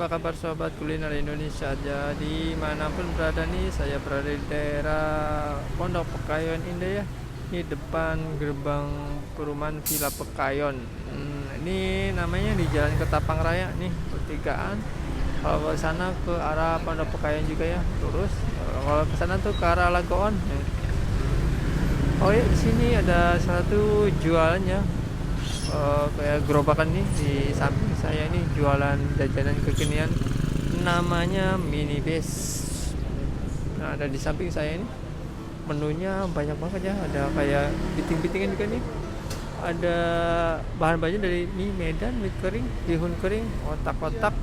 apa kabar sobat kuliner Indonesia? Jadi manapun berada nih, saya berada di daerah Pondok Pekayon Indah ya. Ini depan gerbang perumahan Villa Pekayon. Ini namanya di Jalan Ketapang Raya nih, pertigaan. Kalau ke sana ke arah Pondok Pekayon juga ya, lurus. Kalau ke sana tuh ke arah Lagoon. Oh ya, di sini ada satu jualannya. Kayak gerobakan nih di samping saya ini jualan jajanan kekinian namanya Mini Base. Nah, ada di samping saya ini menunya banyak banget ya, ada kayak biting-bitingan juga nih, ada bahan-bahannya dari mie Medan, mie kering, bihun kering, otak-otak,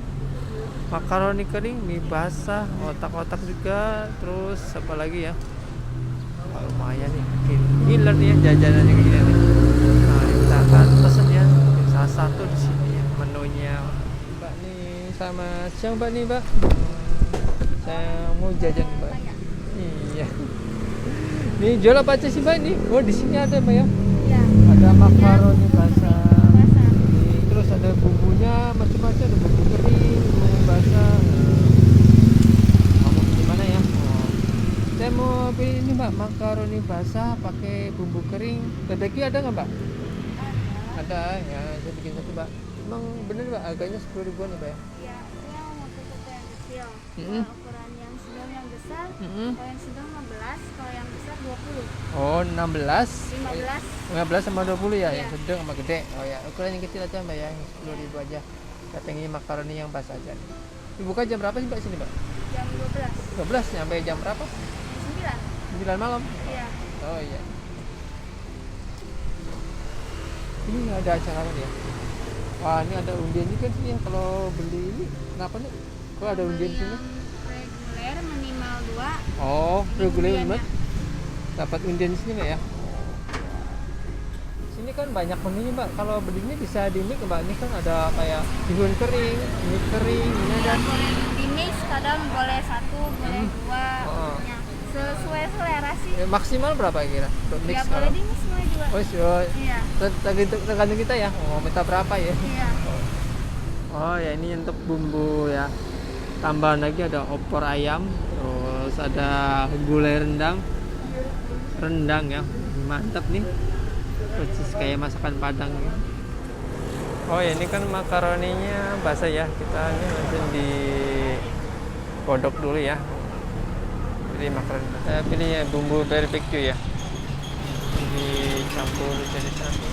makaroni kering, mie basah, otak-otak juga, terus apa lagi ya. Lumayan nih, ngiler nih ya jajanannya kayak gini nih. Nah, kita akan pesen ya salah satu di sini ya menunya. Mbak nih, selamat siang Mbak nih Mbak. Saya mau jajan Mbak. Iya. Nih jual apa aja sih Mbak ini? Oh di sini ada Mbak ya? Iya. Ada makaroni basah. Basah. Nih, terus ada bumbunya macam-macam, ada bumbu kering, bumbu basah. Kamu pilih mana ya? Oh. Saya mau pilih ini Mbak, makaroni basah pakai bumbu kering. BBQ ada nggak Mbak? Ada ya, saya bikin satu Mbak. Emang bener Mbak, harganya 10 ribuan ya Mbak ya? Iya, ini yang untuk tipe yang kecil. Mm-mm. Kalau ukuran yang sedang yang besar, Mm-mm. kalau yang sedang 15, kalau yang besar 20. Oh 16 15. 15 sama 20 ya, Iya. yang sedang sama gede. Oh ya, ukuran yang kecil aja Mbak ya, yang 10 ribu aja. Saya pengen makaroni yang basah aja nih. Dibuka jam berapa sih Mbak sini Mbak? Jam 12. 12 sampai jam berapa? Jam 9. 9 malam. Iya. Oh iya. Ini ada acara apa nih ya? Wah, ini ada undian juga sih ya kalau beli ini. Kenapa nih? Kok ada undian sini? Yang reguler minimal 2. Oh, Ini reguler undiannya. Mbak. Dapat undian di sini Mbak ya? Sini kan banyak menunya Mbak. Kalau beli ini bisa di mix Mbak. Ini kan ada kayak bihun kering, mie kering, ini Ya, dan boleh di mix, kadang boleh 1, boleh 2. Oh. Ya. Sesuai selera sih. maksimal berapa kira? Untuk mix Ya, kalau? boleh di mix semua juga. Oh, sure. Iya. Tergantung kita ya. Mau minta berapa ya? Iya. Oh ya, ini untuk bumbu ya. Tambahan lagi ada opor ayam, terus ada gulai rendang ya, mantap nih, persis kayak masakan Padang ya. Oh ya, ini kan makaroninya basah ya, kita ini langsung di godok dulu ya. Pilih makaroni, saya pilih ya bumbu barbecue ya, dicampur jadi satu.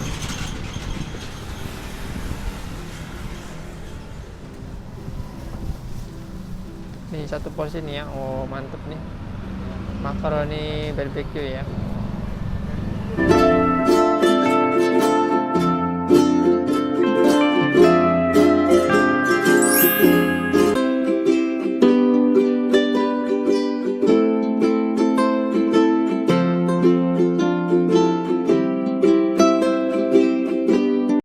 Nih satu porsi nih ya, oh mantep nih, makaroni barbecue ya.